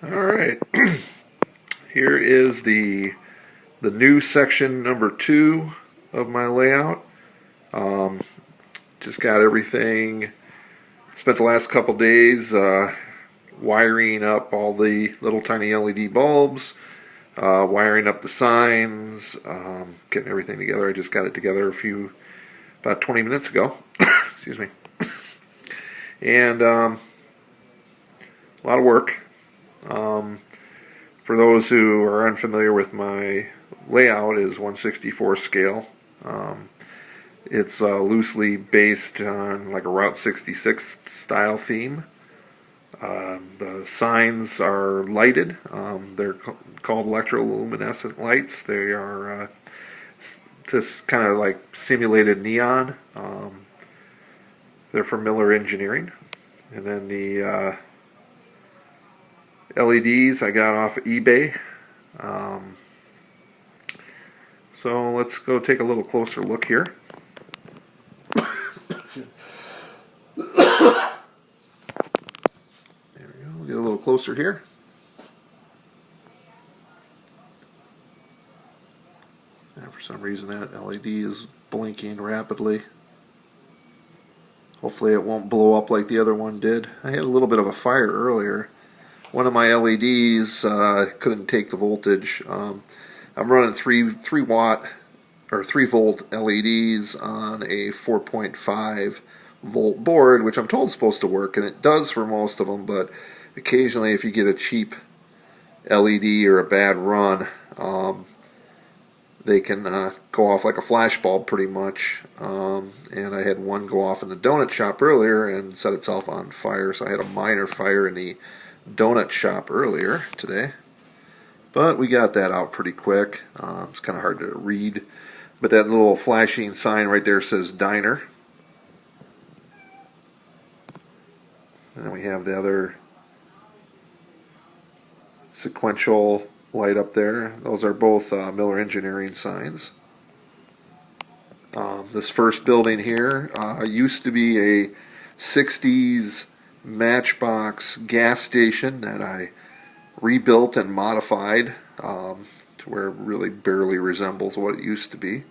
Alright, here is the new section number 2 of my layout. Just got everything, spent the last couple days wiring up all the little tiny LED bulbs, wiring up the signs, getting everything together. I just got it together about 20 minutes ago. Excuse me. And a lot of work. For those who are unfamiliar with my layout, is 1/64 scale. It's loosely based on like a Route 66 style theme. The signs are lighted. They're called electroluminescent lights. They are just kind of like simulated neon. They're from Miller Engineering. And then the LEDs I got off of eBay. So let's go take a little closer look here. There we go. Get a little closer here. And for some reason that LED is blinking rapidly. Hopefully it won't blow up like the other one did. I had a little bit of a fire earlier. One of my LEDs couldn't take the voltage. I'm running 3 watt or 3 volt LEDs on a 4.5 volt board, which I'm told is supposed to work, and it does for most of them. But occasionally, if you get a cheap LED or a bad run, they can go off like a flash bulb pretty much. And I had one go off in the donut shop earlier and set itself on fire. So I had a minor fire in the donut shop earlier today, but we got that out pretty quick. It's kind of hard to read, but that little flashing sign right there says diner. And then we have the other sequential light up there. Those are both Miller Engineering signs. This first building here used to be a 60s matchbox gas station that I rebuilt and modified to where it really barely resembles what it used to be.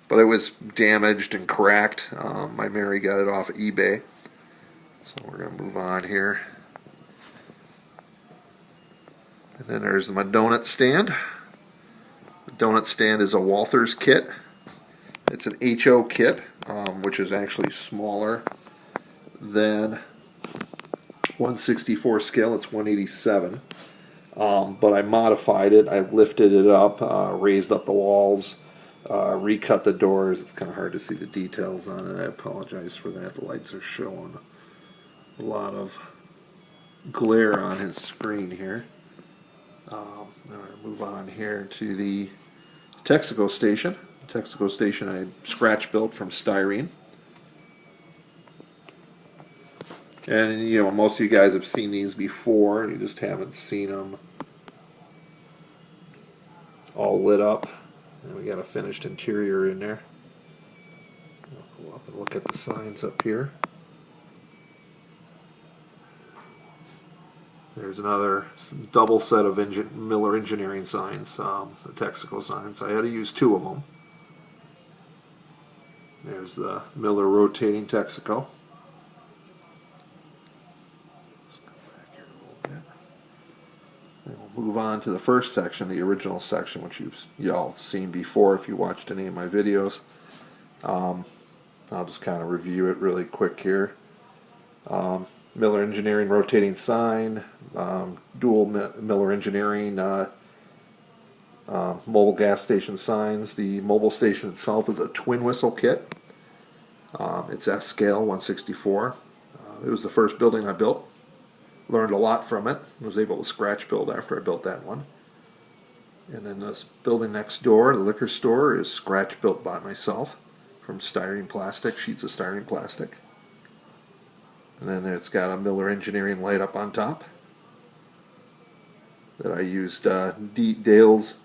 But it was damaged and cracked. My Mary got it off of eBay. So we're going to move on here. And then there's my donut stand. The donut stand is a Walthers kit. It's an HO kit, which is actually smaller than 1/64 scale. It's 187. But I modified it. I lifted it up, raised up the walls, recut the doors. It's kind of hard to see the details on it. I apologize for that. The lights are showing a lot of glare on his screen here. Now we're going to move on here to the Texaco station. The Texaco station I scratch built from styrene. And you know, most of you guys have seen these before, you just haven't seen them all lit up. And we got a finished interior in there. I'll go up and look at the signs up here. There's another double set of Miller Engineering signs, the Texaco signs. I had to use 2 of them. There's the Miller rotating Texaco. And we'll move on to the first section, the original section, which y'all have seen before if you watched any of my videos. I'll just kind of review it really quick here. Miller Engineering rotating sign, dual Miller Engineering Mobil gas station signs. The Mobil station itself is a twin whistle kit. It's S scale 1/64. It was the first building I built. Learned a lot from it. Was able to scratch build after I built that one. And then this building next door, the liquor store, is scratch built by myself from styrene plastic, sheets of styrene plastic. And then it's got a Miller Engineering light up on top that I used Dave's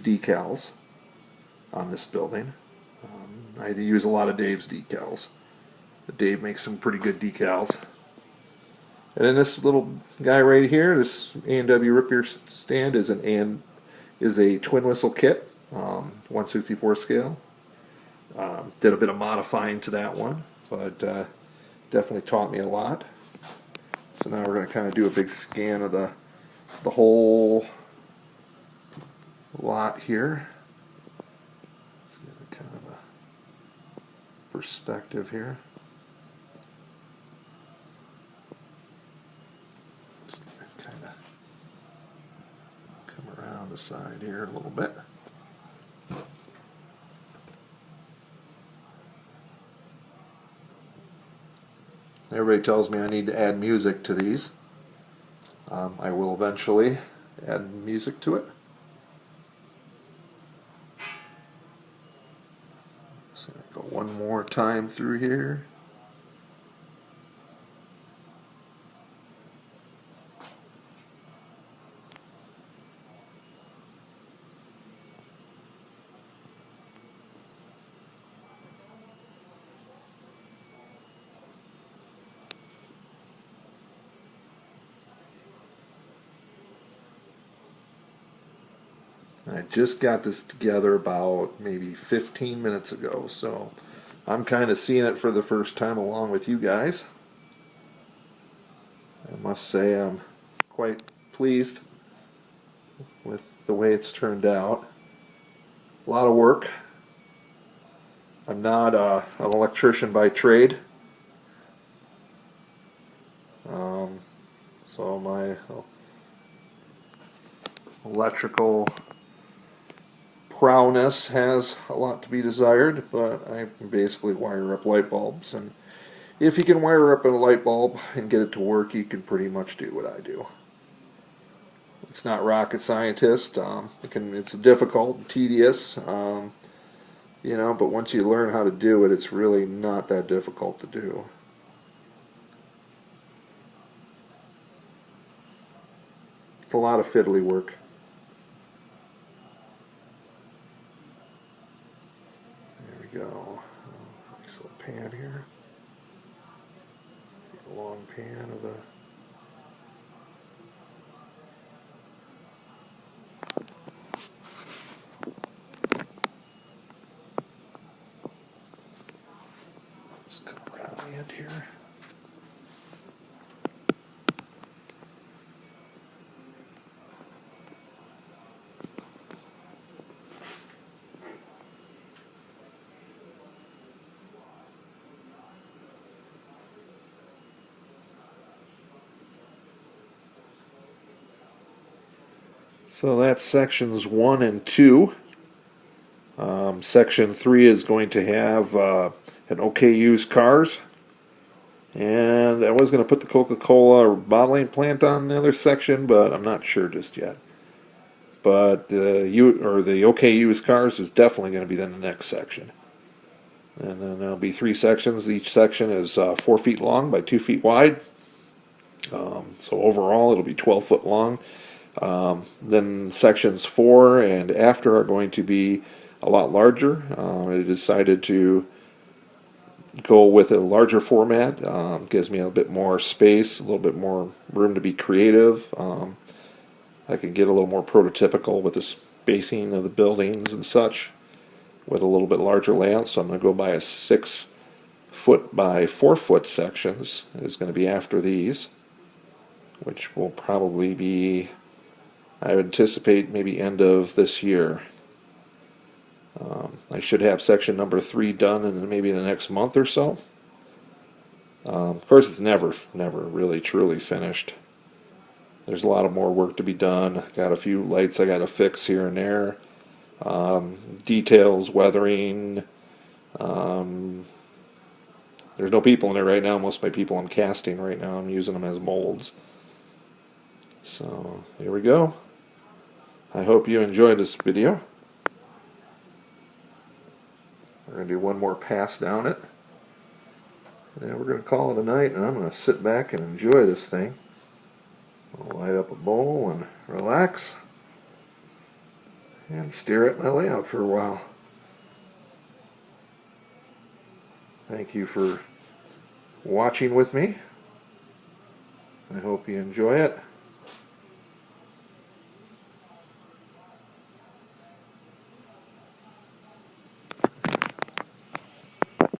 decals on this building. I had to use a lot of Dave's decals. But Dave makes some pretty good decals. And then this little guy right here, this A&W Ripper stand is a twin whistle kit, 1/64 scale. Did a bit of modifying to that one, but definitely taught me a lot. So now we're going to kind of do a big scan of the whole lot here. Let's get a kind of a perspective here. Just kind of come around the side here a little bit. Everybody tells me I need to add music to these. I will eventually add music to it. So I go one more time through here. I just got this together about maybe 15 minutes ago, so I'm kind of seeing it for the first time along with you guys. I must say I'm quite pleased with the way it's turned out. A lot of work. I'm not an electrician by trade, so my electrical prowess has a lot to be desired, but I can basically wire up light bulbs, and if you can wire up a light bulb and get it to work, you can pretty much do what I do. It's not rocket scientist. It's difficult and tedious, but once you learn how to do it, it's really not that difficult to do. It's a lot of fiddly work. Go. Nice little pan here. Take a long pan of the just come around the end here. So that's sections 1 and 2. Section 3 is going to have an OK used cars. And I was going to put the Coca-Cola bottling plant on the other section, but I'm not sure just yet. But the OK used cars is definitely going to be in the next section. And then there'll be 3 sections. Each section is 4 feet long by 2 feet wide. So overall it'll be 12 foot long. Then sections 4 and after are going to be a lot larger. I decided to go with a larger format. Gives me a bit more space, a little bit more room to be creative. I can get a little more prototypical with the spacing of the buildings and such with a little bit larger layout. So I'm going to go by a 6 foot by 4 foot sections is going to be after these, which will probably be, I would anticipate, maybe end of this year. I should have section number 3 done in maybe the next month or so. Of course, it's never really truly finished. There's a lot of more work to be done. Got a few lights I got to fix here and there. Details, weathering. There's no people in there right now. Most of my people I'm casting right now. I'm using them as molds. So here we go. I hope you enjoyed this video. We're going to do one more pass down it. And then we're going to call it a night, and I'm going to sit back and enjoy this thing. I'll light up a bowl and relax and stare at my layout for a while. Thank you for watching with me. I hope you enjoy it.